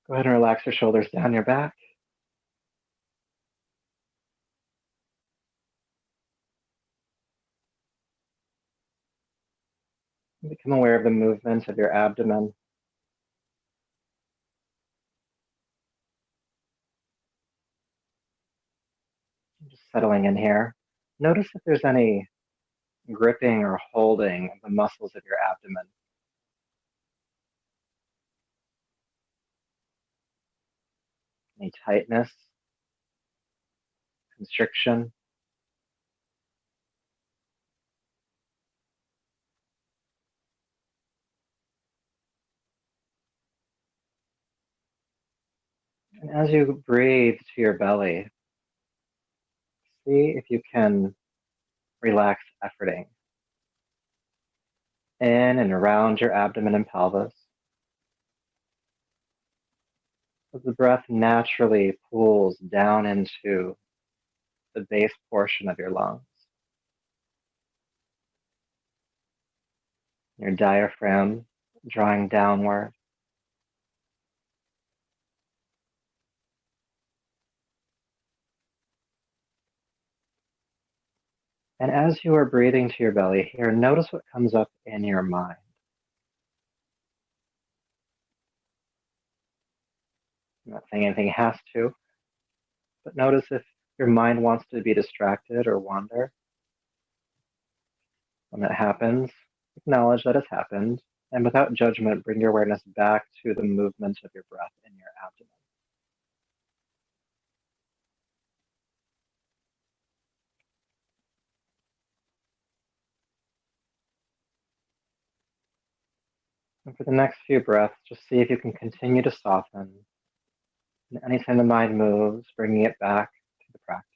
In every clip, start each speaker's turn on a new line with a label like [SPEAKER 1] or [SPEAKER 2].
[SPEAKER 1] Go ahead and relax your shoulders down your back. Become aware of the movement of your abdomen. Just settling in here. Notice if there's any gripping or holding of the muscles of your abdomen. Any tightness, constriction. And as you breathe to your belly, see if you can relax efforting in and around your abdomen and pelvis. As the breath naturally pulls down into the base portion of your lungs. Your diaphragm drawing downward. And as you are breathing to your belly here, notice what comes up in your mind. I'm not saying anything has to, but notice if your mind wants to be distracted or wander. When that happens, acknowledge that it's happened, and without judgment, bring your awareness back to the movement of your breath in your abdomen. And for the next few breaths, just see if you can continue to soften. And anytime the mind moves, bringing it back to the practice.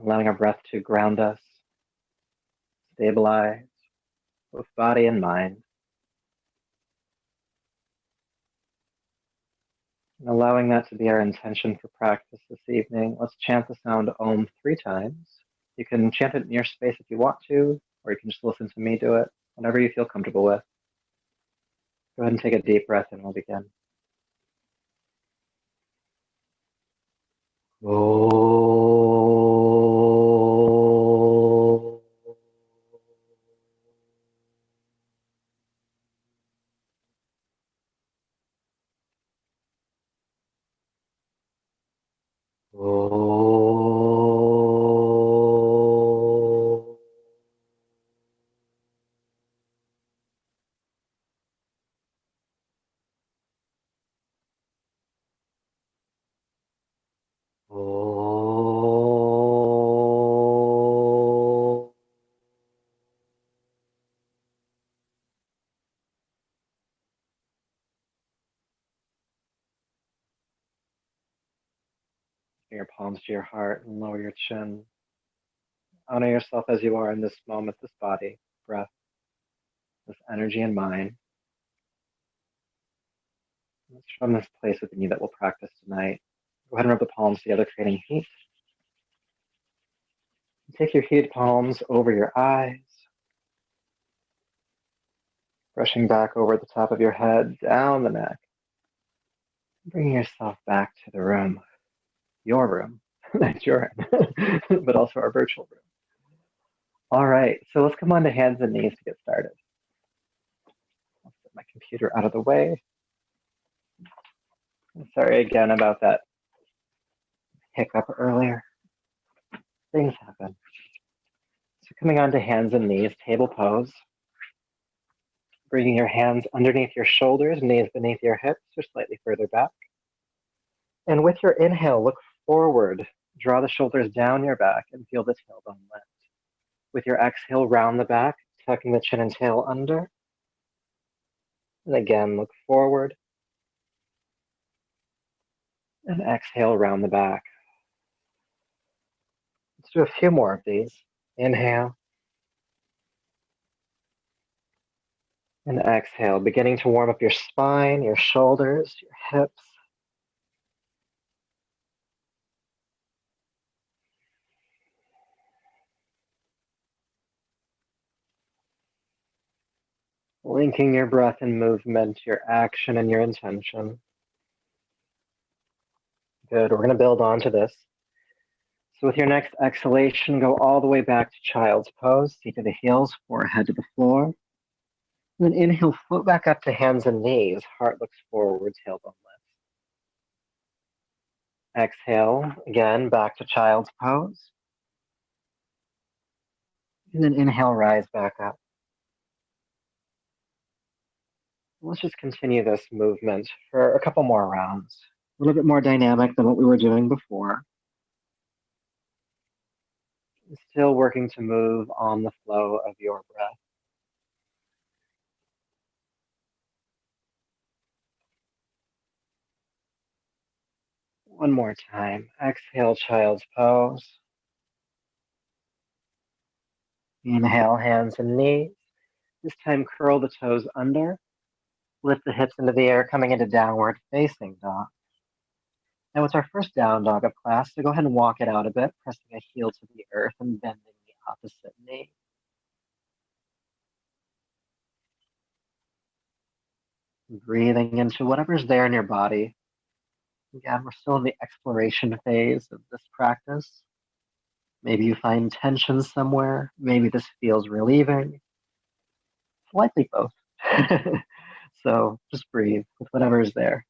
[SPEAKER 1] Allowing our breath to ground us, stabilize both body and mind. And allowing that to be our intention for practice this evening, let's chant the sound Om 3 times. You can chant it in your space if you want to, or you can just listen to me do it, whatever you feel comfortable with. Go ahead and take a deep breath and we'll begin. Bring your palms to your heart and lower your chin. Honor yourself as you are in this moment, this body, breath, this energy and mind. It's from this place within you that we'll practice tonight. Go ahead and rub the palms together, creating heat. Take your heated palms over your eyes, brushing back over the top of your head, down the neck. Bringing yourself back to the room, your room, that's your room, but also our virtual room. All right, so let's come on to hands and knees to get started. I'll set my computer out of the way. I'm sorry again about that hiccup earlier. Things happen. So coming on to hands and knees, table pose. Bringing your hands underneath your shoulders, knees beneath your hips or slightly further back. And with your inhale, look forward. Draw the shoulders down your back and feel the tailbone lift. With your exhale, round the back, tucking the chin and tail under. And again, look forward. And exhale, round the back. Let's do a few more of these. Inhale. And exhale, beginning to warm up your spine, your shoulders, your hips. Linking your breath and movement, your action and your intention. Good, we're going to build onto this. So with your next exhalation, go all the way back to child's pose, feet to the heels, forehead to the floor. And then inhale, float back up to hands and knees, heart looks forward, tailbone lifts. Exhale, again, back to child's pose. And then inhale, rise back up. Let's just continue this movement for a couple more rounds. A little bit more dynamic than what we were doing before. Still working to move on the flow of your breath. One more time. Exhale, child's pose. Inhale, hands and knees. This time, curl the toes under. Lift the hips into the air, coming into downward facing dog. Now it's our first down dog of class, so go ahead and walk it out a bit, pressing a heel to the earth and bending the opposite knee. Breathing into whatever's there in your body. Again, we're still in the exploration phase of this practice. Maybe you find tension somewhere. Maybe this feels relieving. It's likely both. So just breathe with whatever is there.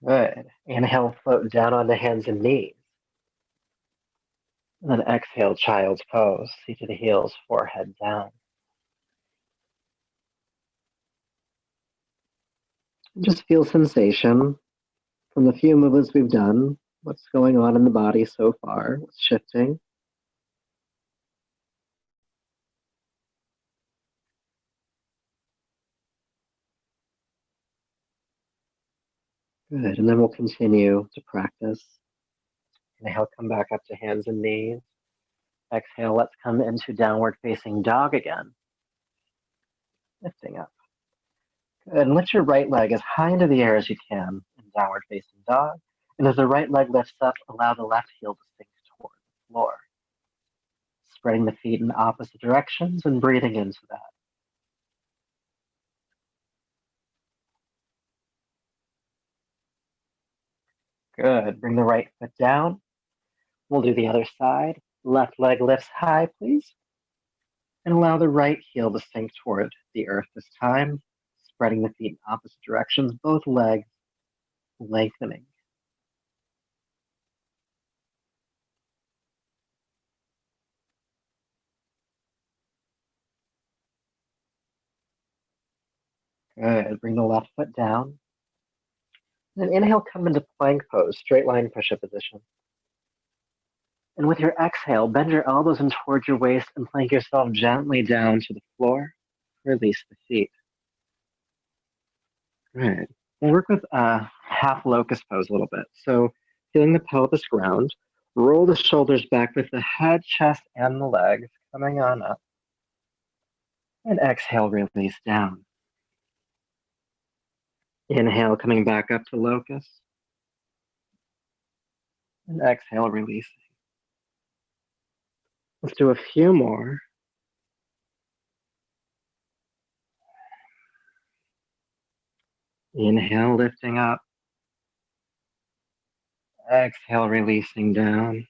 [SPEAKER 1] Good. Inhale, float down onto hands and knees. And then exhale, child's pose. Seat to the heels, forehead down. Just feel sensation from the few movements we've done. What's going on in the body so far? What's shifting? Good. And then we'll continue to practice. Inhale, come back up to hands and knees. Exhale, let's come into downward facing dog again. Lifting up. Good. And lift your right leg as high into the air as you can in downward facing dog. And as the right leg lifts up, allow the left heel to sink toward the floor. Spreading the feet in opposite directions and breathing into that. Good. Bring the right foot down. We'll do the other side. Left leg lifts high, please. And allow the right heel to sink toward the earth this time. Spreading the feet in opposite directions, both legs lengthening. Good. Bring the left foot down. Then inhale, come into plank pose, straight line push-up position. And with your exhale, bend your elbows in towards your waist and plank yourself gently down to the floor. Release the feet. Good. We'll work with a half locust pose a little bit. So feeling the pelvis ground, roll the shoulders back with the head, chest, and the legs coming on up. And exhale, release down. Inhale, coming back up to locust. And exhale, releasing. Let's do a few more. Inhale, lifting up. Exhale, releasing down.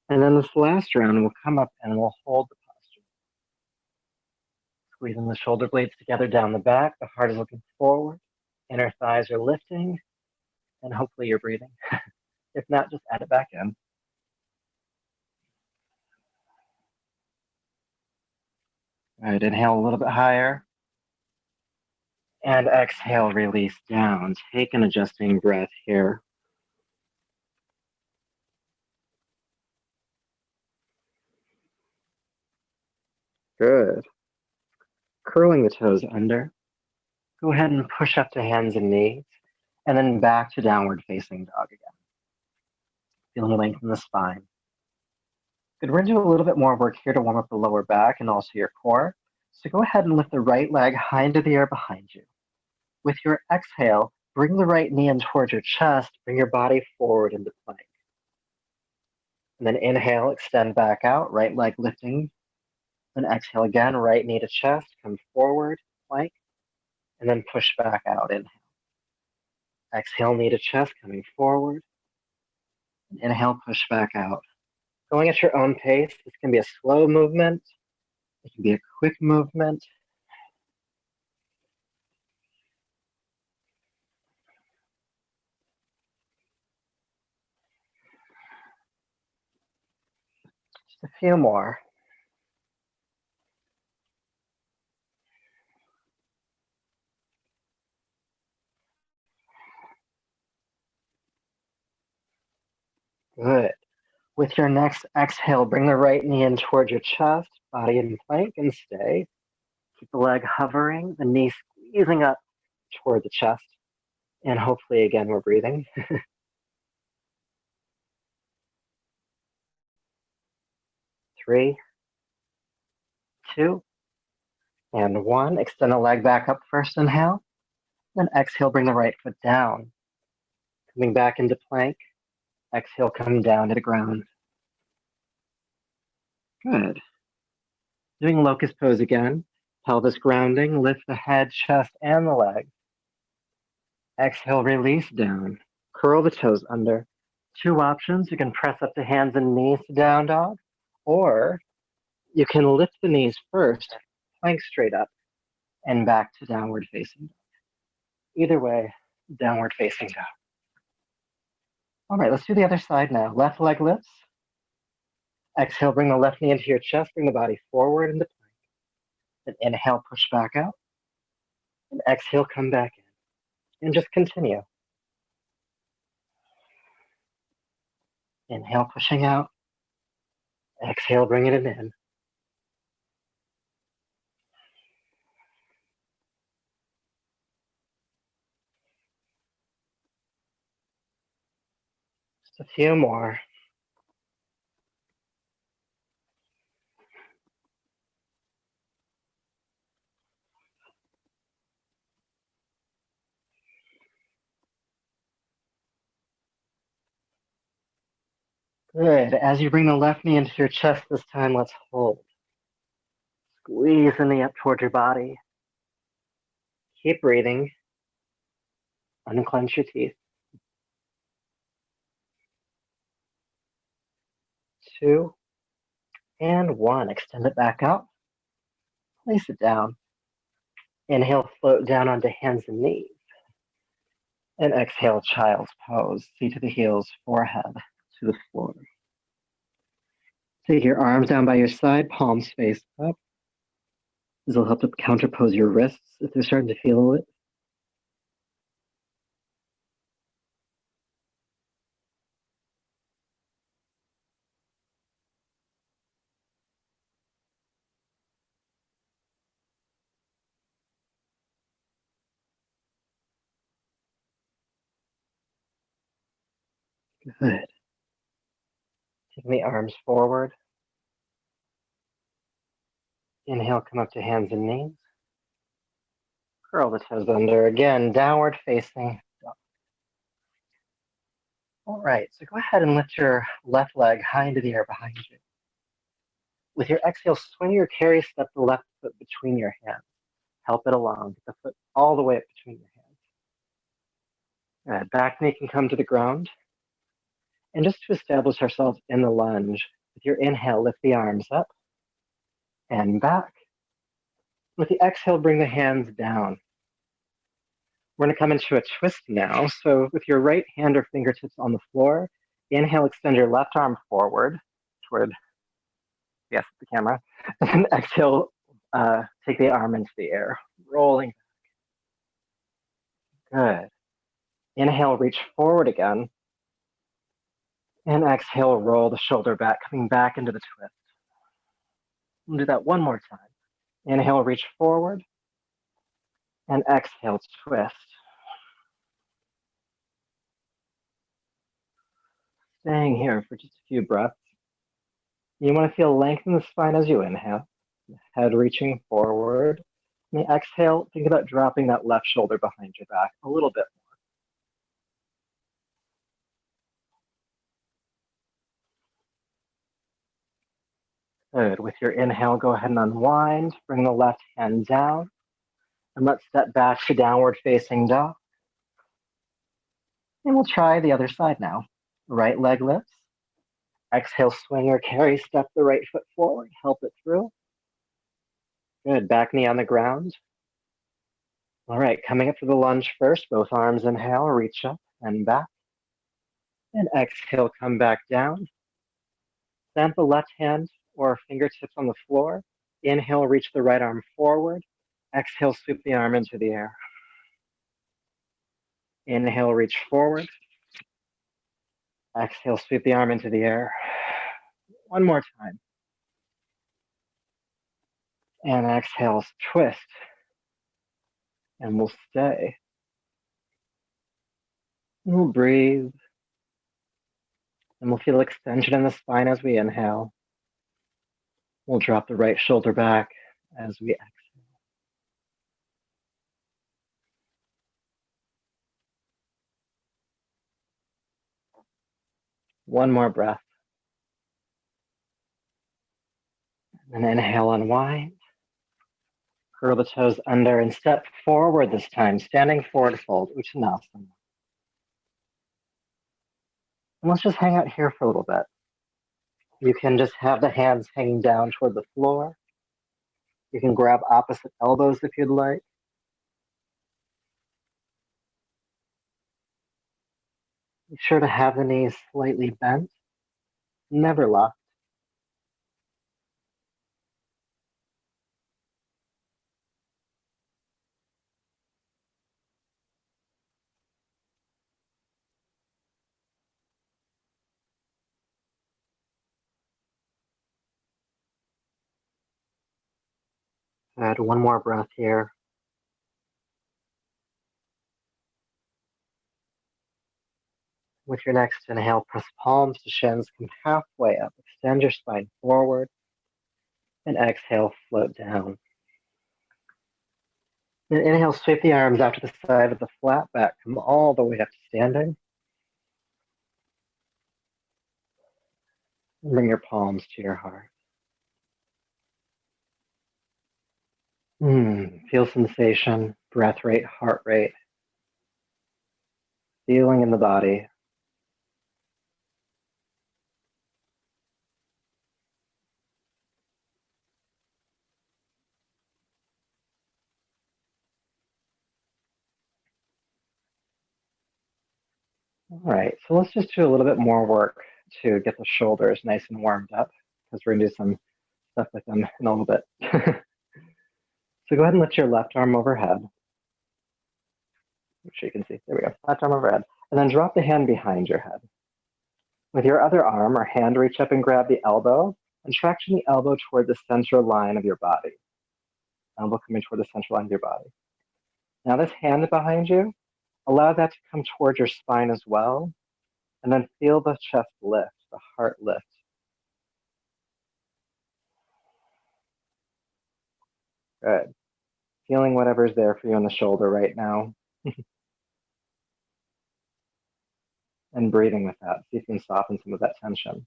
[SPEAKER 1] And then this last round, we'll come up and we'll hold the posture. Squeezing the shoulder blades together down the back. The heart is looking forward. Inner thighs are lifting. And hopefully you're breathing. If not, just add it back in. All right, inhale a little bit higher. And exhale, release down. Take an adjusting breath here. Good. Curling the toes under. Go ahead and push up to hands and knees, and then back to downward facing dog again. Feeling length in the spine. Good, we're gonna do a little bit more work here to warm up the lower back and also your core. So go ahead and lift the right leg high into the air behind you. With your exhale, bring the right knee in towards your chest, bring your body forward into plank. And then inhale, extend back out, right leg lifting. Then exhale again, right knee to chest, come forward, plank, and then push back out, inhale. Exhale, knee to chest, coming forward. And inhale, push back out. Going at your own pace. This can be a slow movement. It can be a quick movement. Just a few more. Good. With your next exhale, bring the right knee in towards your chest, body in plank, and stay. Keep the leg hovering, the knee squeezing up toward the chest. And hopefully, again, we're breathing. 3, 2, and 1. Extend the leg back up first, inhale. Then exhale, bring the right foot down. Coming back into plank. Exhale, coming down to the ground. Good. Doing locust pose again. Pelvis grounding, lift the head, chest, and the legs. Exhale, release down. Curl the toes under. 2 options. You can press up the hands and knees to down dog, or you can lift the knees first, plank straight up, and back to downward facing dog. Either way, downward facing dog. All right, let's do the other side now. Left leg lifts. Exhale, bring the left knee into your chest, bring the body forward into plank. Then inhale, push back out. And exhale, come back in. And just continue. Inhale, pushing out. Exhale, bringing it in. Just a few more. Good. As you bring the left knee into your chest this time, let's hold. Squeeze the knee up towards your body. Keep breathing. Unclench your teeth. 2, and 1. Extend it back out. Place it down. Inhale, float down onto hands and knees. And exhale, child's pose. Feet to the heels, forehead to the floor. Take your arms down by your side, palms face up. This will help to counterpose your wrists if they're starting to feel it. Good. Taking the arms forward. Inhale, come up to hands and knees. Curl the toes under. Again, downward facing dog. All right, so go ahead and lift your left leg high into the air behind you. With your exhale, swing your carry step the left foot between your hands. Help it along. Get the foot all the way up between your hands. Good. Back knee can come to the ground. And just to establish ourselves in the lunge, with your inhale, lift the arms up and back. With the exhale, bring the hands down. We're going to come into a twist now. So with your right hand or fingertips on the floor, inhale, extend your left arm forward toward, yes, the camera. And exhale, take the arm into the air, rolling back. Good. Inhale, reach forward again. And exhale, roll the shoulder back, coming back into the twist. We'll do that one more time. Inhale, reach forward. And exhale, twist. Staying here for just a few breaths. You want to feel length in the spine as you inhale, head reaching forward. And the exhale, think about dropping that left shoulder behind your back a little bit more. Good. With your inhale, go ahead and unwind. Bring the left hand down. And let's step back to downward facing dog. And we'll try the other side now. Right leg lifts. Exhale, swing or carry, step the right foot forward, help it through. Good, back knee on the ground. All right, coming up to the lunge first, both arms inhale, reach up and back. And exhale, come back down. Plant the left hand or fingertips on the floor. Inhale, reach the right arm forward. Exhale, sweep the arm into the air. Inhale, reach forward. Exhale, sweep the arm into the air. One more time. And exhale, twist. And we'll stay. And we'll breathe. And we'll feel extension in the spine as we inhale. We'll drop the right shoulder back as we exhale. One more breath. And inhale, unwind. Curl the toes under and step forward this time, standing forward fold, Uttanasana. And let's just hang out here for a little bit. You can just have the hands hanging down toward the floor. You can grab opposite elbows if you'd like. Be sure to have the knees slightly bent, never locked. Good, one more breath here. With your next inhale, press palms to shins, come halfway up, extend your spine forward, and exhale, float down. And inhale, sweep the arms out to the side of the flat back, come all the way up to standing. And bring your palms to your heart. Feel sensation, breath rate, heart rate, feeling in the body. All right, so let's just do a little bit more work to get the shoulders nice and warmed up, because we're gonna do some stuff with them in a little bit. So go ahead and lift your left arm overhead. Make sure you can see, there we go, left arm overhead. And then drop the hand behind your head. With your other arm or hand, reach up and grab the elbow and traction the elbow toward the center line of your body. Elbow coming toward the center line of your body. Now this hand behind you, allow that to come toward your spine as well. And then feel the chest lift, the heart lift. Good. Feeling whatever's there for you on the shoulder right now. And breathing with that. See if you can soften some of that tension.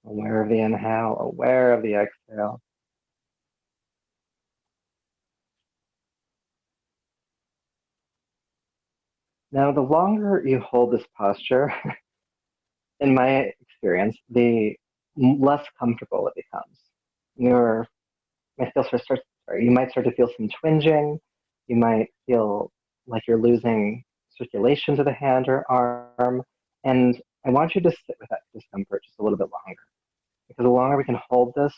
[SPEAKER 1] Aware of the inhale, aware of the exhale. Now, the longer you hold this posture, in my experience, the less comfortable it becomes. You might start to feel some twinging. You might feel like you're losing circulation to the hand or arm. And I want you to sit with that discomfort just a little bit longer. Because the longer we can hold this,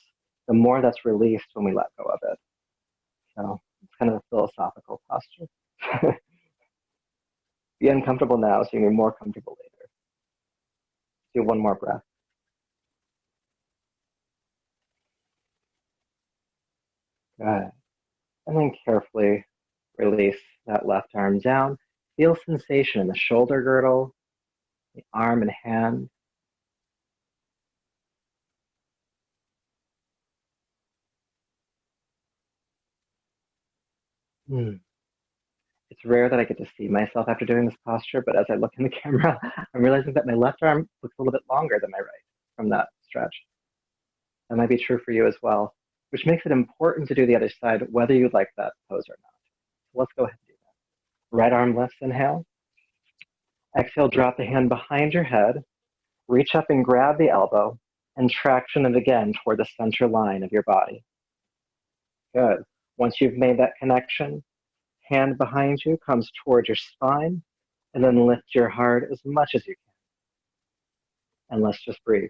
[SPEAKER 1] the more that's released when we let go of it. So it's kind of a philosophical posture. Be uncomfortable now so you can be more comfortable later. Do one more breath. Good. And then carefully release that left arm down. Feel sensation in the shoulder girdle, the arm and hand. It's rare that I get to see myself after doing this posture, but as I look in the camera, I'm realizing that my left arm looks a little bit longer than my right from that stretch. That might be true for you as well, which makes it important to do the other side, whether you like that pose or not. So let's go ahead and do that. Right arm lifts, inhale. Exhale, drop the hand behind your head. Reach up and grab the elbow and traction it again toward the center line of your body. Good. Once you've made that connection, hand behind you comes towards your spine, and then lift your heart as much as you can. And let's just breathe.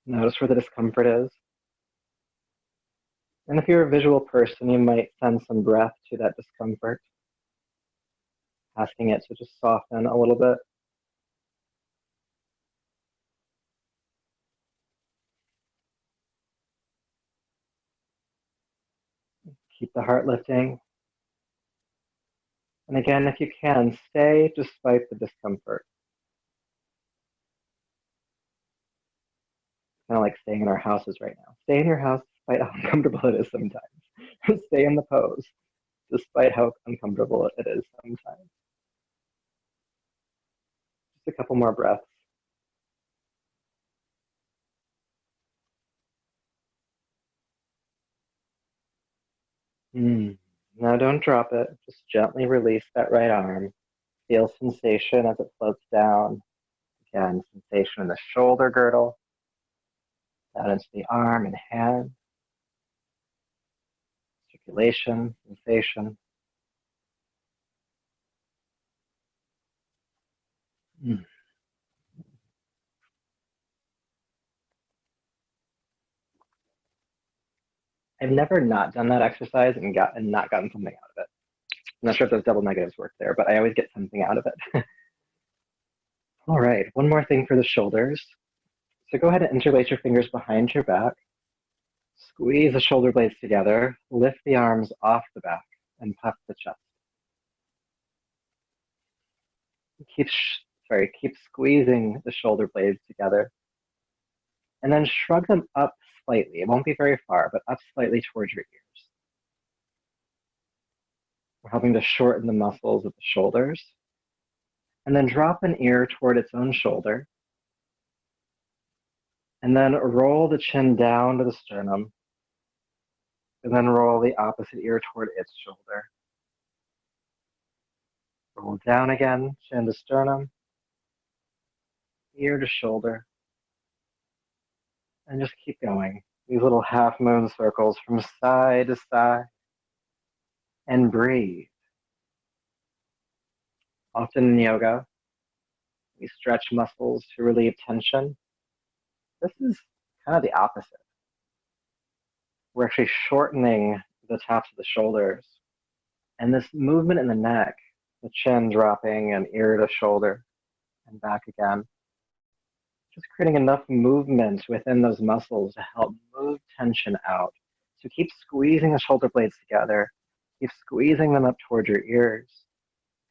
[SPEAKER 1] Notice where the discomfort is. And if you're a visual person, you might send some breath to that discomfort, asking it to just soften a little bit. Keep the heart lifting. And again, if you can, stay despite the discomfort. Kind of like staying in our houses right now. Stay in your house despite how uncomfortable it is sometimes. Stay in the pose despite how uncomfortable it is sometimes. Just a couple more breaths. Now don't drop it. Just gently release that right arm. Feel sensation as it floats down. Again, sensation in the shoulder girdle, down into the arm and hand. Circulation, sensation. I've never not done that exercise and not gotten something out of it. I'm not sure if those double negatives work there, but I always get something out of it. All right, one more thing for the shoulders. So go ahead and interlace your fingers behind your back. Squeeze the shoulder blades together. Lift the arms off the back and puff the chest. Keep squeezing the shoulder blades together. And then shrug them up slightly. It won't be very far, but up slightly towards your ears. We're helping to shorten the muscles of the shoulders. And then drop an ear toward its own shoulder. And then roll the chin down to the sternum. And then roll the opposite ear toward its shoulder. Roll down again, chin to sternum, ear to shoulder. And just keep going. These little half moon circles from side to side. And breathe. Often in yoga, we stretch muscles to relieve tension. This is kind of the opposite. We're actually shortening the tops of the shoulders. And this movement in the neck, the chin dropping and ear to shoulder and back again, just creating enough movement within those muscles to help move tension out. So keep squeezing the shoulder blades together. Keep squeezing them up toward your ears.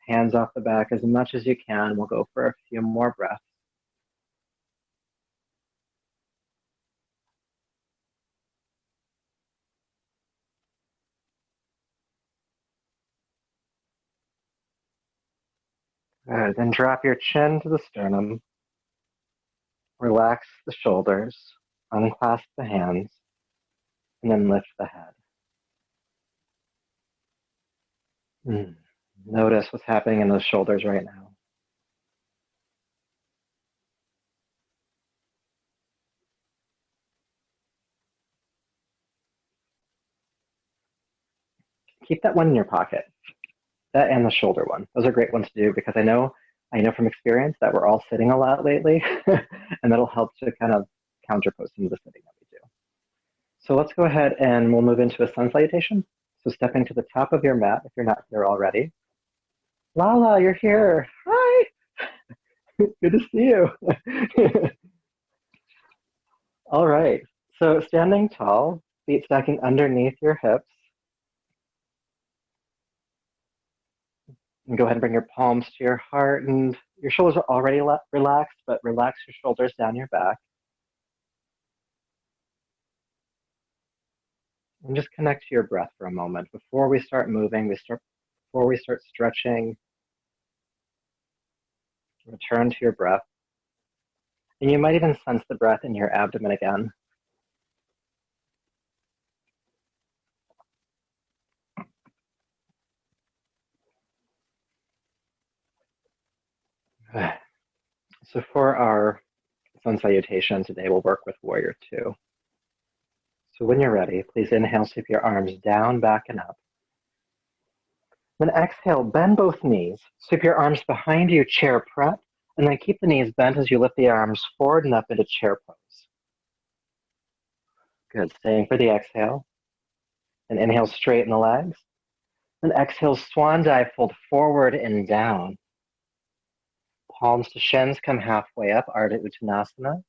[SPEAKER 1] Hands off the back as much as you can. We'll go for a few more breaths. Good. Then drop your chin to the sternum. Relax the shoulders. Unclasp the hands. And then lift the head. Notice what's happening in those shoulders right now. Keep that one in your pocket. That and the shoulder one. Those are great ones to do because I know from experience that we're all sitting a lot lately, and that'll help to kind of counterpose some of the sitting that we do. So let's go ahead and we'll move into a sun salutation. So stepping to the top of your mat if you're not here already. Lala, you're here. Hi. Good to see you. All right. So standing tall, feet stacking underneath your hips. And go ahead and bring your palms to your heart, and your shoulders are already relaxed, but relax your shoulders down your back. And just connect to your breath for a moment. Before we start moving, before we start stretching, return to your breath. And you might even sense the breath in your abdomen again. So for our Sun Salutation today, we'll work with Warrior Two. So when you're ready, please inhale, sweep your arms down, back, and up. Then exhale, bend both knees, sweep your arms behind you, chair prep, and then keep the knees bent as you lift the arms forward and up into chair pose. Good, staying for the exhale. And inhale, straighten the legs. Then exhale, swan dive, fold forward and down. Palms to shins, come halfway up, Ardha Uttanasana.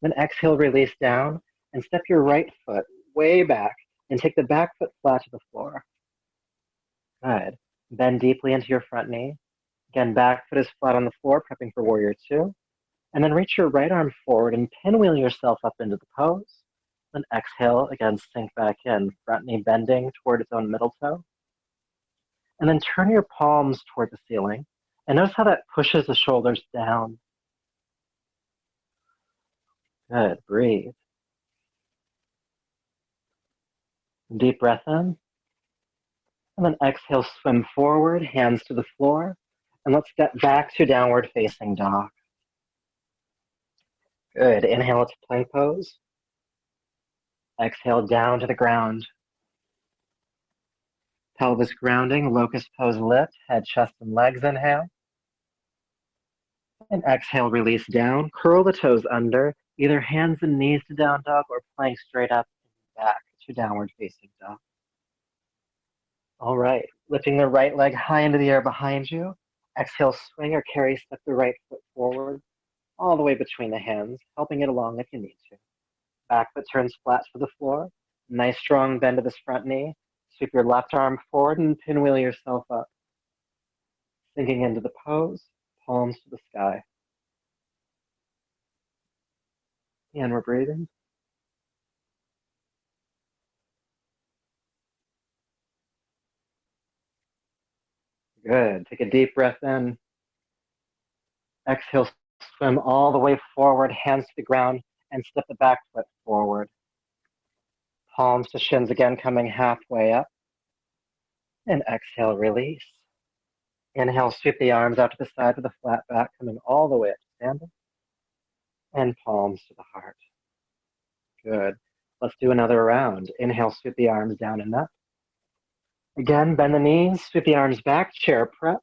[SPEAKER 1] Then exhale, release down, and step your right foot way back and take the back foot flat to the floor. Good. Bend deeply into your front knee. Again, back foot is flat on the floor, prepping for Warrior Two. And then reach your right arm forward and pinwheel yourself up into the pose. Then exhale, again, sink back in, front knee bending toward its own middle toe. And then turn your palms toward the ceiling. And notice how that pushes the shoulders down. Good, breathe. Deep breath in. And then exhale, swim forward, hands to the floor. And let's step back to downward facing dog. Good, inhale to plank pose. Exhale down to the ground. Pelvis grounding, locust pose lift, head, chest, and legs, inhale. And exhale, release down, curl the toes under, either hands and knees to down dog or plank straight up and back to downward facing dog. All right, lifting the right leg high into the air behind you. Exhale, swing or carry, step the right foot forward, all the way between the hands, helping it along if you need to. Back foot turns flat to the floor. Nice strong bend of this front knee. Sweep your left arm forward and pinwheel yourself up. Sinking into the pose, palms to the sky. And we're breathing. Good. Take a deep breath in. Exhale, swim all the way forward, hands to the ground, and step the back foot forward. Palms to shins again, coming halfway up. And exhale, release. Inhale, sweep the arms out to the side with a flat back, coming all the way up to standing. And palms to the heart. Good. Let's do another round. Inhale, sweep the arms down and up. Again, bend the knees, sweep the arms back, chair prep.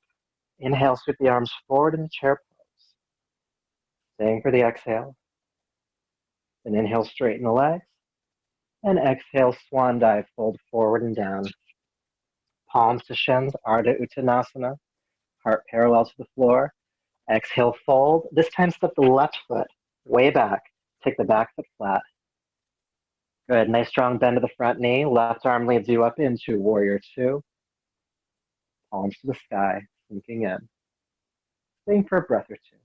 [SPEAKER 1] Inhale, sweep the arms forward in the chair pose. Staying for the exhale. Then inhale, straighten the legs. And exhale, swan dive, fold forward and down. Palms to shins, Ardha Uttanasana. Heart parallel to the floor. Exhale, fold. This time step the left foot way back. Take the back foot flat. Good, nice strong bend of the front knee. Left arm leads you up into Warrior Two. Palms to the sky, sinking in. Staying for a breath or two.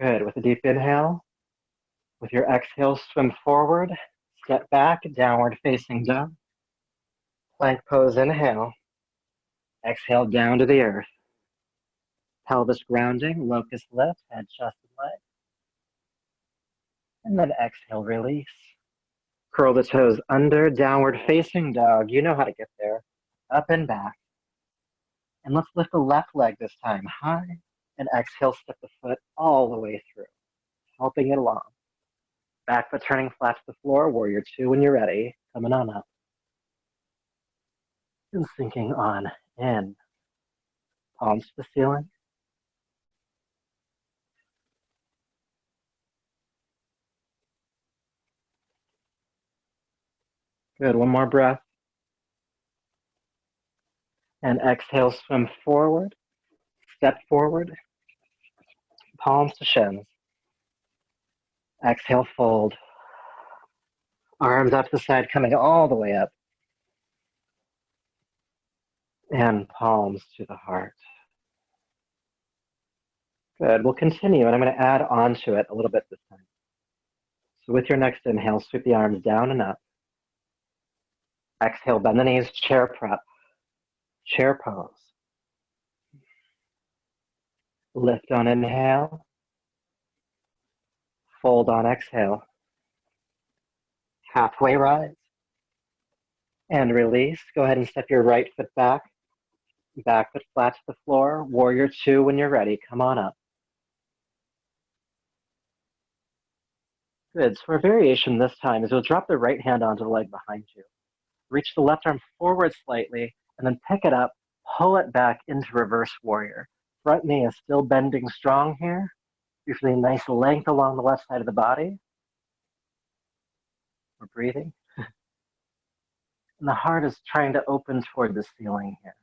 [SPEAKER 1] Good, with a deep inhale. With your exhale, swim forward, step back, downward facing dog. Plank pose, inhale. Exhale down to the earth. Pelvis grounding, locust lift, head, chest, and leg. And then exhale, release. Curl the toes under, downward facing dog. You know how to get there. Up and back. And let's lift the left leg this time high. And exhale, step the foot all the way through, helping it along. Back foot turning flat to the floor, Warrior Two when you're ready. Coming on up. And sinking on in. Palms to the ceiling. Good, one more breath. And exhale, swim forward, step forward, Palms to shins. Exhale, fold. Arms up to the side, coming all the way up. And palms to the heart. Good. We'll continue, and I'm going to add on to it a little bit this time. So with your next inhale, sweep the arms down and up. Exhale, bend the knees, chair prep. Chair pose. Lift on inhale. Fold on exhale. Halfway rise. And release. Go ahead and step your right foot back. Back foot flat to the floor. Warrior two when you're ready. Come on up. Good. So our variation this time is you'll drop the right hand onto the leg behind you. Reach the left arm forward slightly, and then pick it up, pull it back into reverse warrior. Front knee is still bending strong here. You're feeling nice length along the left side of the body. We're breathing. And the heart is trying to open toward the ceiling here.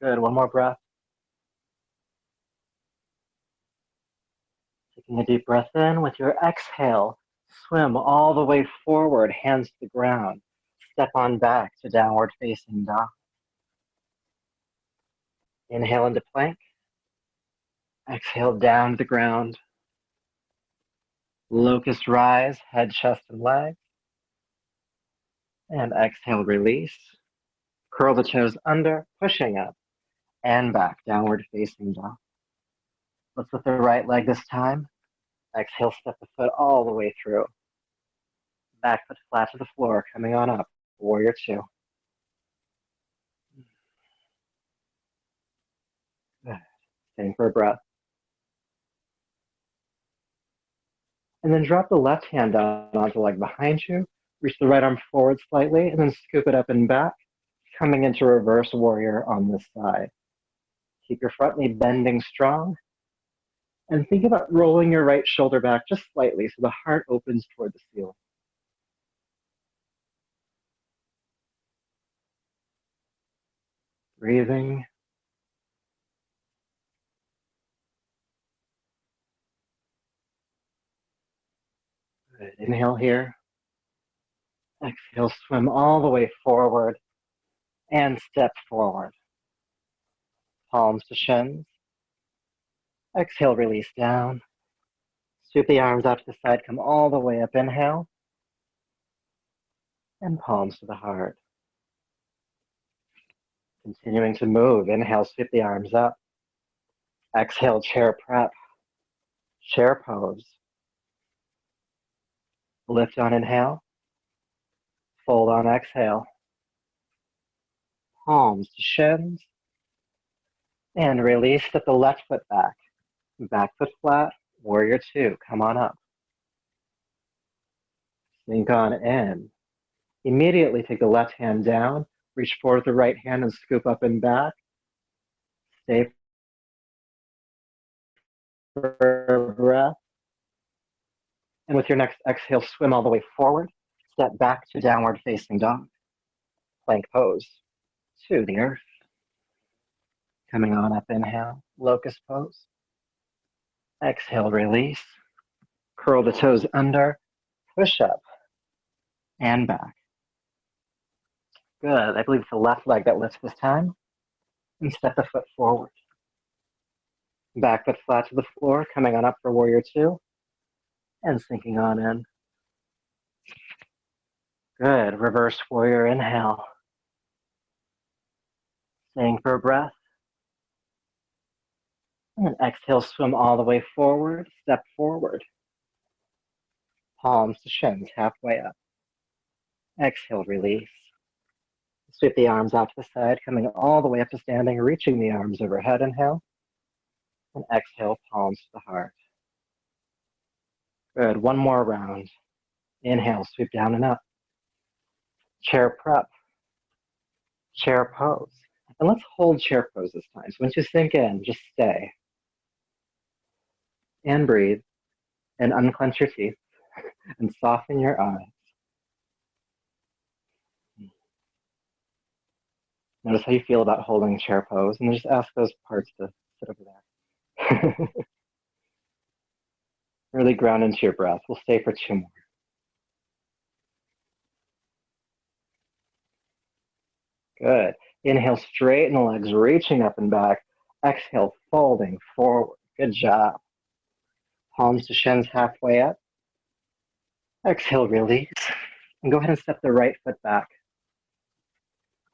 [SPEAKER 1] Good. One more breath. Taking a deep breath in. With your exhale, swim all the way forward, hands to the ground. Step on back to downward facing dog. Inhale into plank. Exhale down to the ground. Locust rise, head, chest, and legs. And exhale, release. Curl the toes under, pushing up and back, downward facing dog. Let's lift the right leg this time. Exhale, step the foot all the way through. Back foot flat to the floor, coming on up. Warrior two. Good. Staying for a breath. And then drop the left hand down onto the leg behind you. Reach the right arm forward slightly, and then scoop it up and back, coming into reverse warrior on this side. Keep your front knee bending strong. And think about rolling your right shoulder back just slightly so the heart opens toward the ceiling. Breathing. Good. Inhale here. Exhale, swim all the way forward and step forward. Palms to shins. Exhale, release down. Sweep the arms out to the side, come all the way up. Inhale. And palms to the heart. Continuing to move. Inhale, sweep the arms up. Exhale, chair prep. Chair pose. Lift on inhale. Fold on exhale. Palms to shins. And release, step the left foot back. Back foot flat. Warrior two. Come on up. Sink on in. Immediately take the left hand down. Reach forward with the right hand and scoop up and back. Stay for a breath. And with your next exhale, swim all the way forward. Step back to downward facing dog. Plank pose to the earth. Coming on up, inhale, locust pose. Exhale, release. Curl the toes under, push up, and back. Good. I believe it's the left leg that lifts this time. And step the foot forward. Back foot flat to the floor, coming on up for warrior two. And sinking on in. Good. Reverse warrior, inhale. Staying for a breath. And exhale, swim all the way forward, step forward. Palms to shins, halfway up. Exhale, release. Sweep the arms out to the side, coming all the way up to standing, reaching the arms overhead, inhale. And exhale, palms to the heart. Good, one more round. Inhale, sweep down and up. Chair prep. Chair pose. And let's hold chair pose this time. So once you sink in, just stay. And breathe. And unclench your teeth. And soften your eyes. Notice how you feel about holding chair pose. And just ask those parts to sit over there. Really ground into your breath. We'll stay for 2 more. Good. Inhale, straighten the legs, reaching up and back. Exhale, folding forward. Good job. Palms to shins halfway up. Exhale, release. And go ahead and step the right foot back.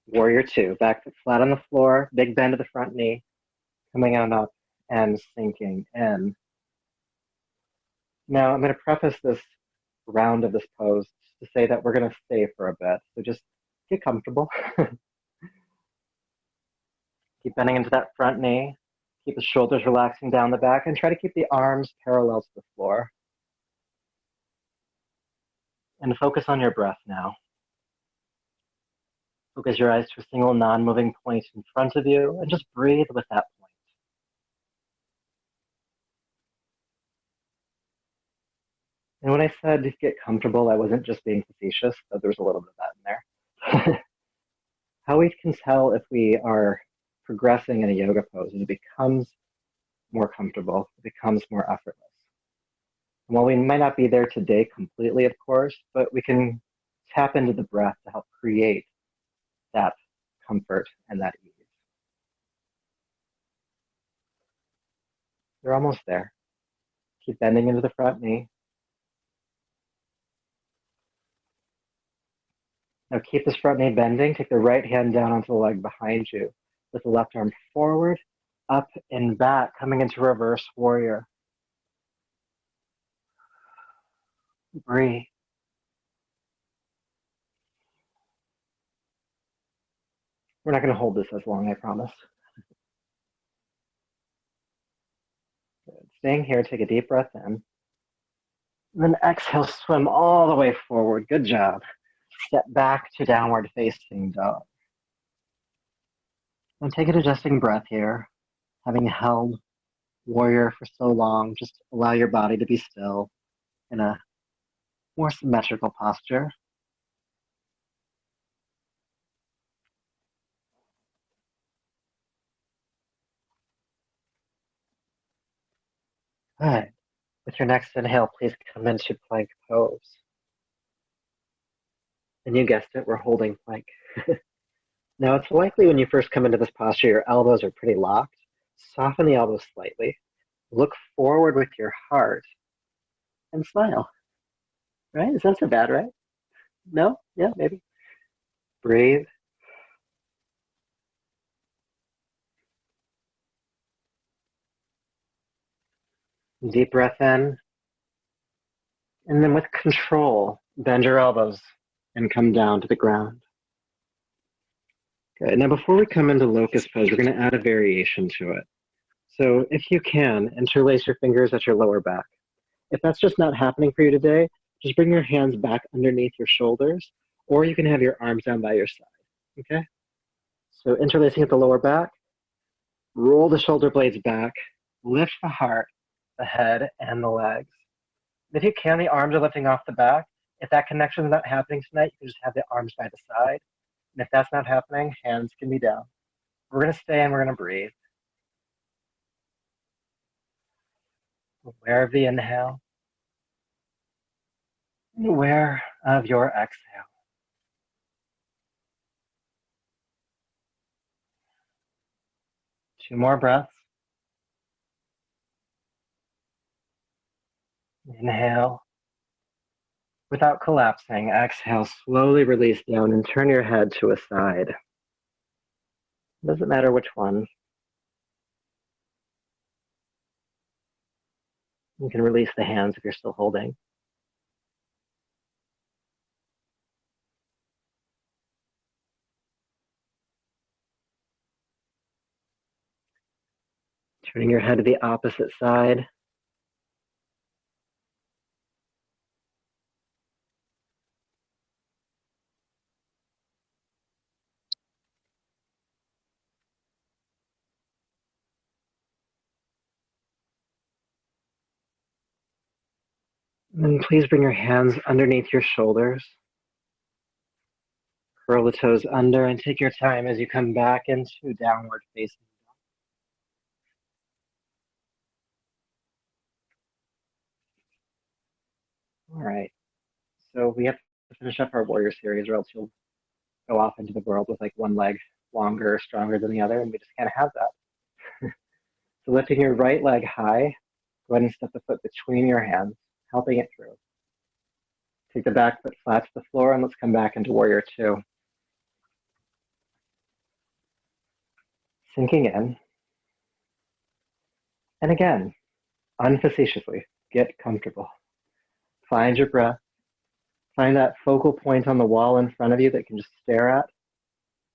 [SPEAKER 1] Warrior 2. Back foot flat on the floor. Big bend to the front knee. Coming on up and sinking in. Now I'm going to preface this round of this pose to say that we're going to stay for a bit. So just get comfortable. Keep bending into that front knee. Keep the shoulders relaxing down the back and try to keep the arms parallel to the floor. And focus on your breath now. Focus your eyes to a single non-moving point in front of you and just breathe with that point. And when I said get comfortable, I wasn't just being facetious, though there was a little bit of that in there. How we can tell if we are progressing in a yoga pose is it becomes more comfortable, it becomes more effortless. And while we might not be there today completely, of course, but we can tap into the breath to help create that comfort and that ease. You're almost there. Keep bending into the front knee. Now keep this front knee bending. Take the right hand down onto the leg behind you. With the left arm forward, up and back, coming into reverse warrior. Breathe. We're not going to hold this as long, I promise. Good. Staying here, take a deep breath in. And then exhale, swim all the way forward. Good job. Step back to downward facing dog. And take an adjusting breath here. Having held warrior for so long, just allow your body to be still in a more symmetrical posture. Good. With your next inhale, please come into plank pose. And you guessed it, we're holding plank. Now, it's likely when you first come into this posture, your elbows are pretty locked. Soften the elbows slightly. Look forward with your heart and smile. Right? It's not so bad, right? No? Yeah, maybe. Breathe. Deep breath in. And then with control, bend your elbows and come down to the ground. Good. Now, before we come into locust pose, we're going to add a variation to it. So if you can, interlace your fingers at your lower back. If that's just not happening for you today, just bring your hands back underneath your shoulders, or you can have your arms down by your side, okay? So interlacing at the lower back, roll the shoulder blades back, lift the heart, the head, and the legs. If you can, the arms are lifting off the back. If that connection is not happening tonight, you can just have the arms by the side. And if that's not happening, hands can be down. We're going to stay and we're going to breathe. Aware of the inhale. And aware of your exhale. Two more breaths. Inhale. Without collapsing, exhale, slowly release down and turn your head to a side. It doesn't matter which one. You can release the hands if you're still holding. Turning your head to the opposite side. And then please bring your hands underneath your shoulders. Curl the toes under and take your time as you come back into downward facing dog. All right. So we have to finish up our warrior series, or else you'll go off into the world with like one leg longer or stronger than the other, and we just can't have that. So lifting your right leg high, go ahead and step the foot between your hands, helping it through. Take the back foot flat to the floor, and let's come back into warrior two. Sinking in. And again, unfacetiously, get comfortable. Find your breath. Find that focal point on the wall in front of you that you can just stare at.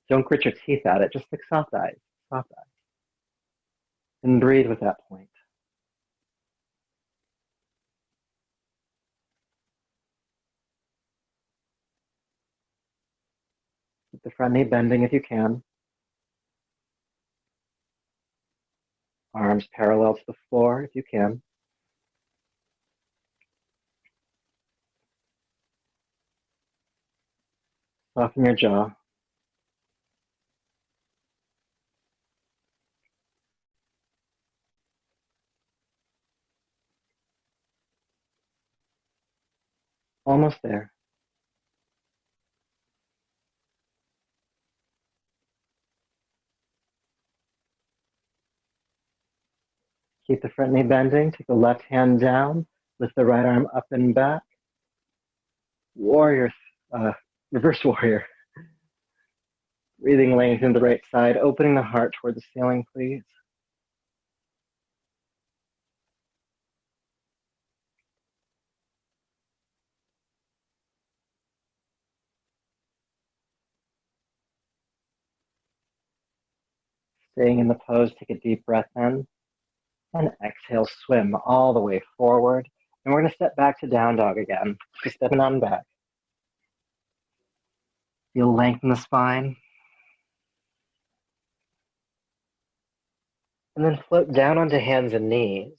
[SPEAKER 1] Don't grit your teeth at it, just like soft eyes, soft eyes. And breathe with that point. Keep the front knee bending if you can. Arms parallel to the floor if you can. Soften your jaw. Almost there. Keep the front knee bending. Take the left hand down. Lift the right arm up and back. Warrior, reverse warrior. Breathing lengthen the right side, opening the heart toward the ceiling, please. Staying in the pose, take a deep breath in. And exhale, swim all the way forward. And we're going to step back to down dog again. Just stepping on back. Feel length in the spine. And then float down onto hands and knees.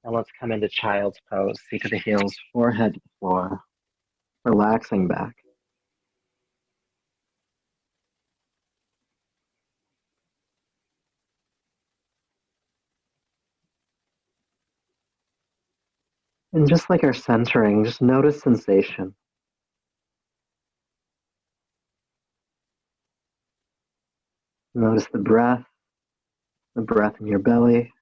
[SPEAKER 1] And let's come into child's pose. Feet to the heels, forehead to the floor. Relaxing back. And just like our centering, just notice sensation. Notice the breath in your belly.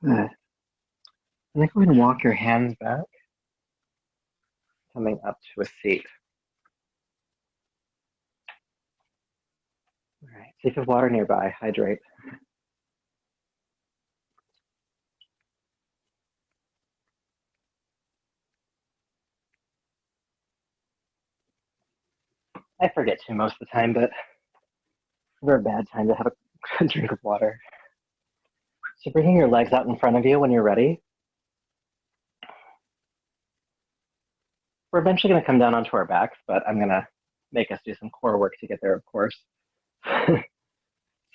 [SPEAKER 1] Good. And then go ahead and walk your hands back, coming up to a seat. All right, see if you have water nearby, hydrate. I forget to most of the time, but never a bad time to have a drink of water. So bringing your legs out in front of you when you're ready. We're eventually going to come down onto our backs, but I'm going to make us do some core work to get there, of course.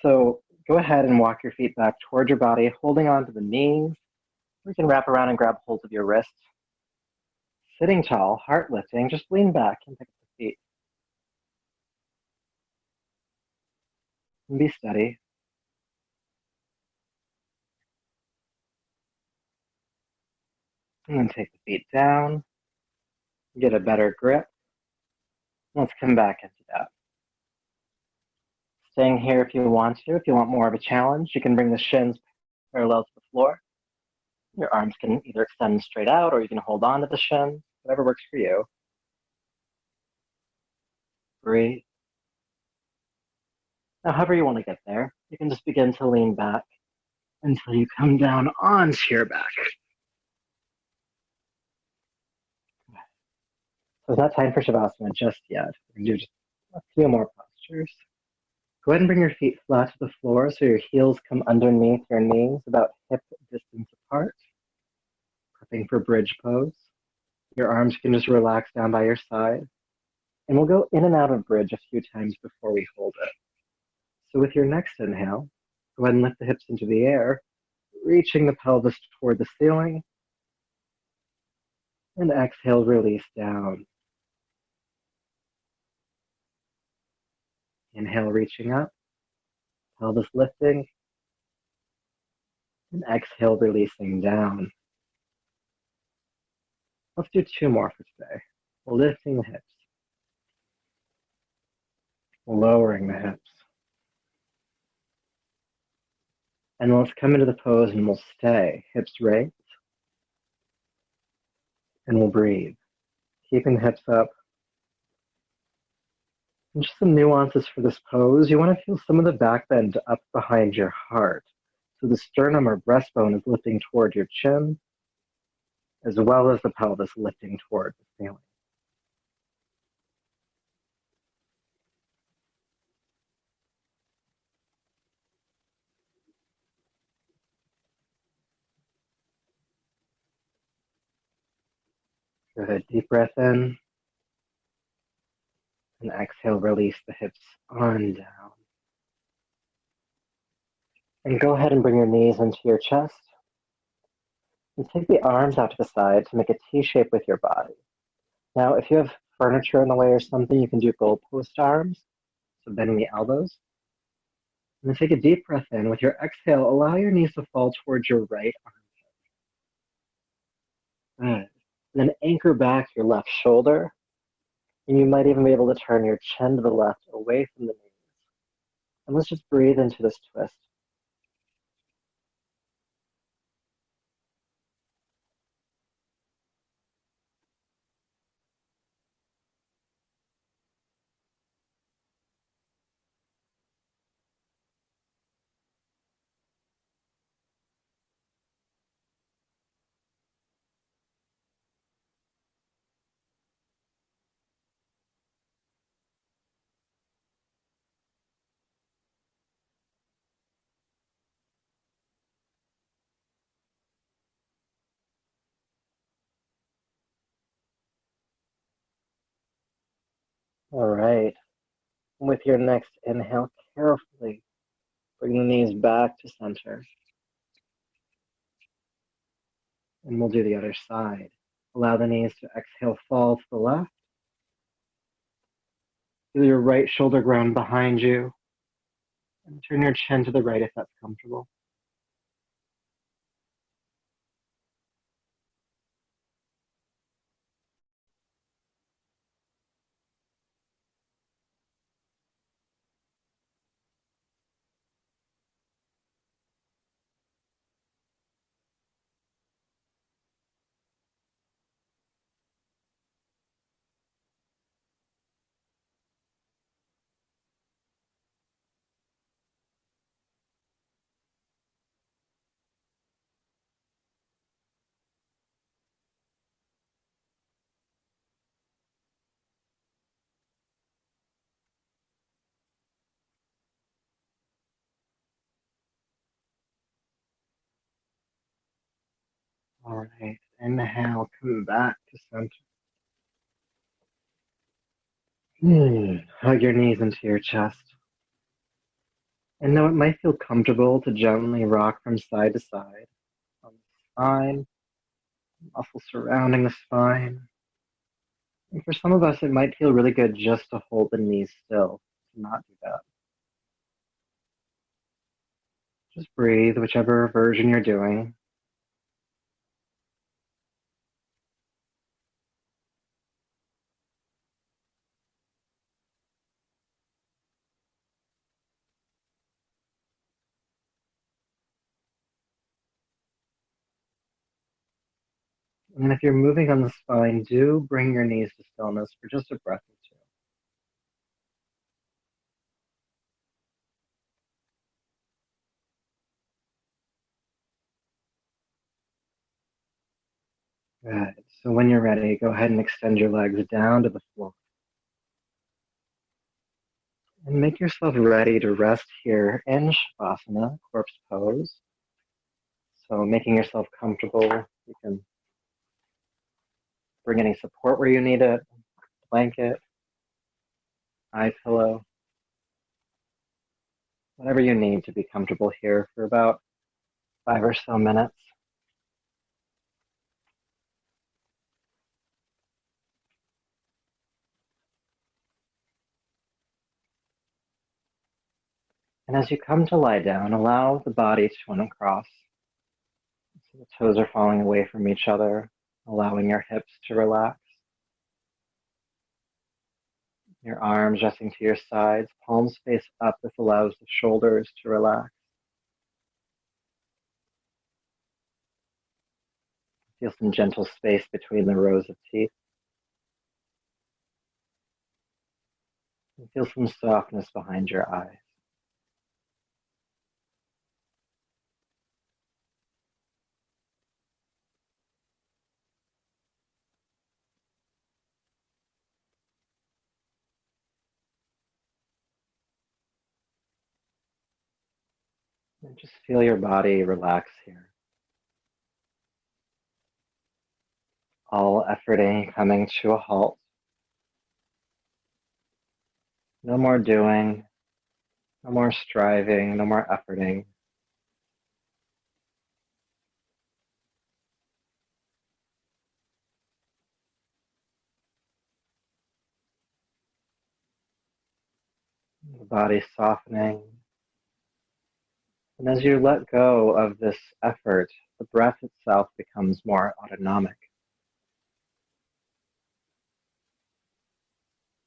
[SPEAKER 1] So go ahead and walk your feet back towards your body, holding on to the knees. You can wrap around and grab hold of your wrists. Sitting tall, heart lifting, just lean back and pick up the feet. And be steady. And then take the feet down. Get a better grip. Let's come back into that. Staying here if you want to. If you want more of a challenge, you can bring the shins parallel to the floor. Your arms can either extend straight out or you can hold on to the shins, whatever works for you. Breathe. Now, however you want to get there, you can just begin to lean back until you come down onto your back. So it's not time for Shavasana just yet. We're going to do just a few more postures. Go ahead and bring your feet flat to the floor so your heels come underneath your knees, about hip distance apart. Prepping for bridge pose. Your arms can just relax down by your side. And we'll go in and out of bridge a few times before we hold it. So with your next inhale, go ahead and lift the hips into the air, reaching the pelvis toward the ceiling. And exhale, release down. Inhale, reaching up, pelvis lifting. And exhale, releasing down. Let's do 2 more for today. Lifting the hips, lowering the hips. And let's come into the pose and we'll stay. Hips raised. And we'll breathe. Keeping the hips up. And just some nuances for this pose. You want to feel some of the back bend up behind your heart. So the sternum or breastbone is lifting toward your chin, as well as the pelvis lifting toward the ceiling. Good. Deep breath in. And exhale, release the hips on down. And go ahead and bring your knees into your chest. And take the arms out to the side to make a T shape with your body. Now, if you have furniture in the way or something, you can do goalpost arms. So bending the elbows. And then take a deep breath in. With your exhale, allow your knees to fall towards your right arm. Good. And then anchor back your left shoulder. And you might even be able to turn your chin to the left away from the knees. And let's just breathe into this twist. All right. With your next inhale, carefully bring the knees back to center. And we'll do the other side. Allow the knees to exhale, fall to the left. Feel your right shoulder ground behind you. And turn your chin to the right if that's comfortable. All right. Inhale, come back to center. Hug your knees into your chest. And now it might feel comfortable to gently rock from side to side on the spine, muscles surrounding the spine. And for some of us, it might feel really good just to hold the knees still, to not do that. Just breathe, whichever version you're doing. And if you're moving on the spine, do bring your knees to stillness for just a breath or two. Good. So when you're ready, go ahead and extend your legs down to the floor. And make yourself ready to rest here in Shavasana, corpse pose. So making yourself comfortable, you can bring any support where you need it, blanket, eye pillow. whatever you need to be comfortable here for about 5 or so minutes. And as you come to lie down, allow the body to uncross. So the toes are falling away from each other, allowing your hips to relax. Your arms resting to your sides, palms face up. This allows the shoulders to relax. Feel some gentle space between the rows of teeth. And feel some softness behind your eyes. And just feel your body relax here. All efforting coming to a halt. No more doing, no more striving, no more efforting. The body softening. And as you let go of this effort, the breath itself becomes more autonomic.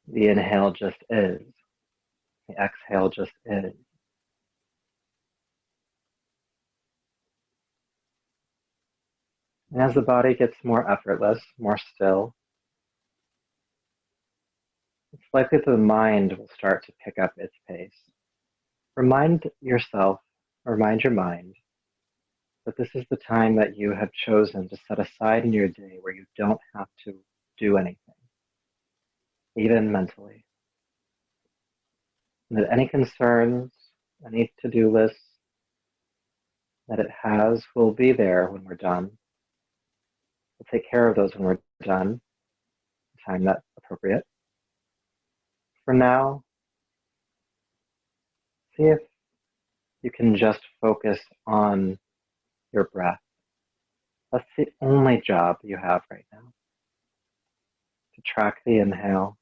[SPEAKER 1] The inhale just is. The exhale just is. And as the body gets more effortless, more still, it's likely that the mind will start to pick up its pace. Remind yourself, remind your mind that this is the time that you have chosen to set aside in your day where you don't have to do anything, even mentally. And that any concerns, any to-do lists that it has will be there when we're done. We'll take care of those when we're done, the time that's appropriate. For now, see if you can just focus on your breath. That's the only job you have right now, to track the inhale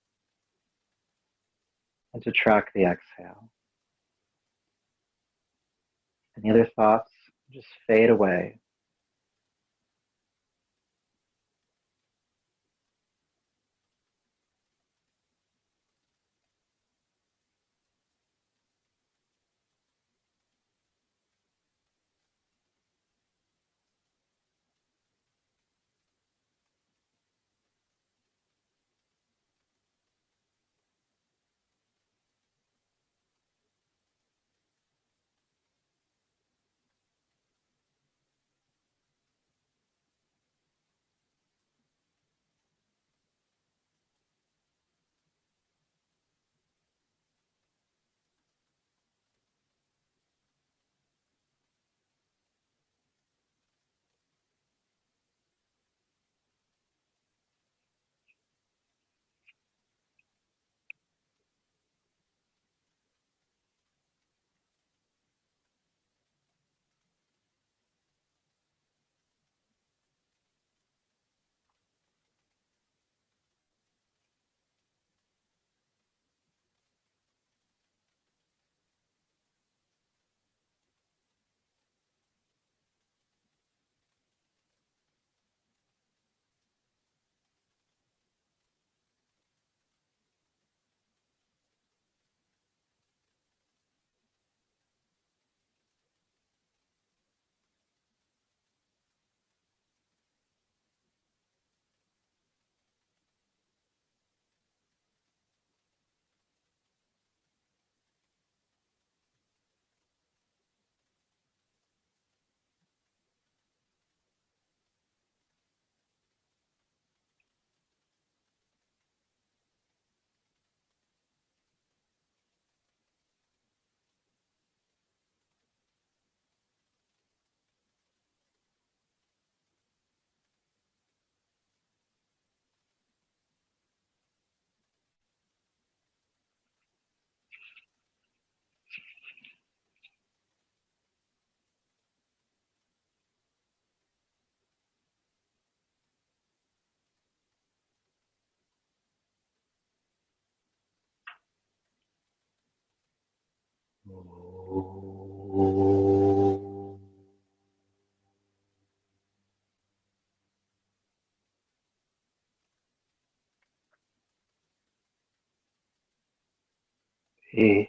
[SPEAKER 1] and to track the exhale. Any other thoughts just fade away. Peace,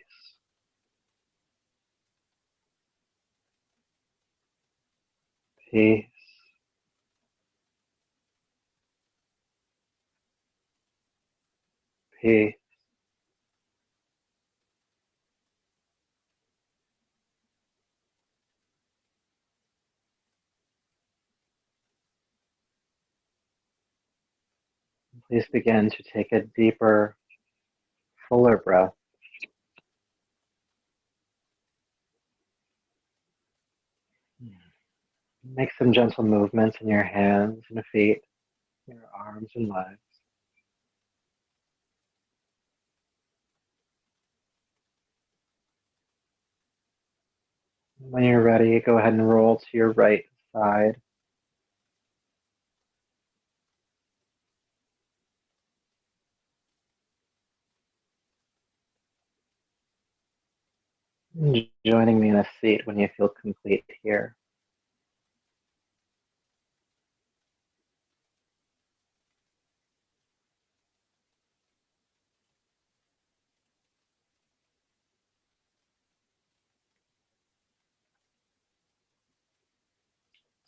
[SPEAKER 1] peace, peace. Please begin to take a deeper, fuller breath. Make some gentle movements in your hands and feet, your arms and legs. When you're ready, go ahead and roll to your right side. Joining me in a seat when you feel complete here.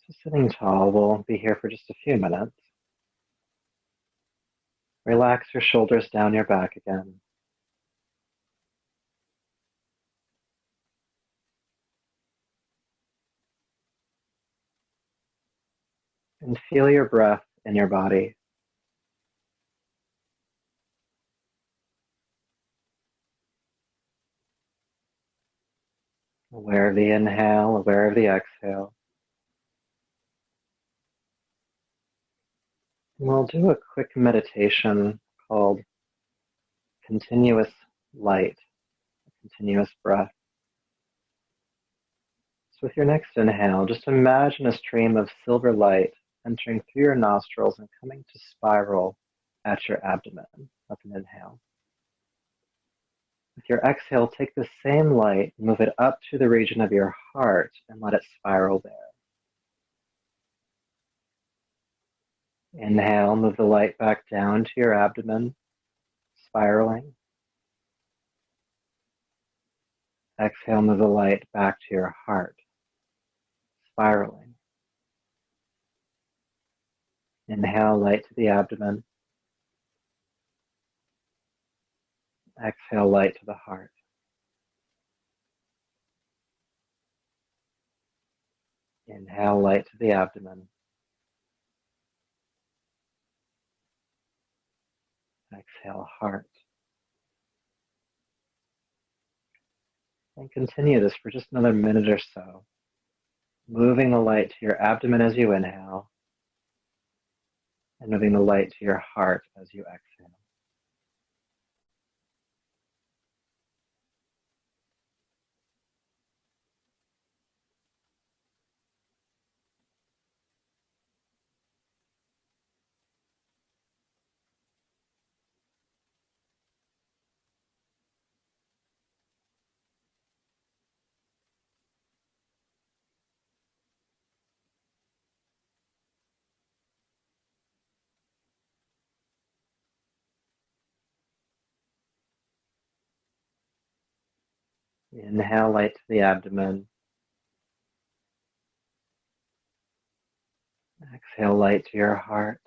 [SPEAKER 1] So sitting tall, we'll be here for just a few minutes. Relax your shoulders down your back again. And feel your breath in your body. Aware of the inhale, aware of the exhale. And we'll do a quick meditation called continuous light, continuous breath. So with your next inhale, just imagine a stream of silver light entering through your nostrils and coming to spiral at your abdomen. That's an inhale. With your exhale, take the same light, move it up to the region of your heart, and let it spiral there. Inhale, move the light back down to your abdomen, spiraling. Exhale, move the light back to your heart, spiraling. Inhale, light to the abdomen. Exhale, light to the heart. Inhale, light to the abdomen. Exhale, heart. And continue this for just another minute or so, moving the light to your abdomen as you inhale, and moving the light to your heart as you exhale. Inhale, light to the abdomen. Exhale, light to your heart.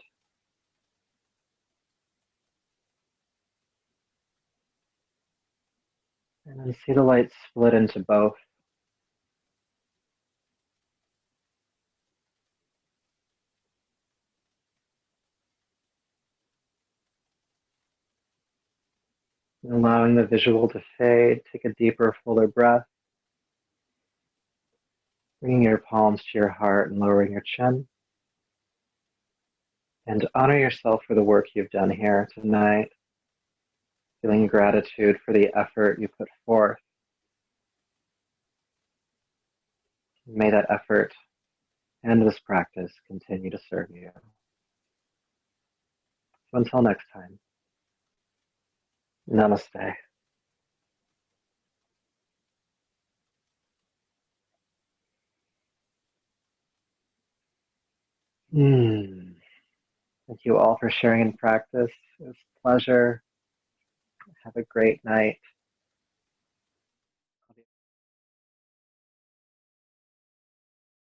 [SPEAKER 1] And then see the light split into both. And allowing the visual to fade, take a deeper, fuller breath. Bringing your palms to your heart and lowering your chin. And honor yourself for the work you've done here tonight. Feeling gratitude for the effort you put forth. May that effort and this practice continue to serve you. So until next time, namaste. Mm. Thank you all for sharing in practice. It was a pleasure. Have a great night.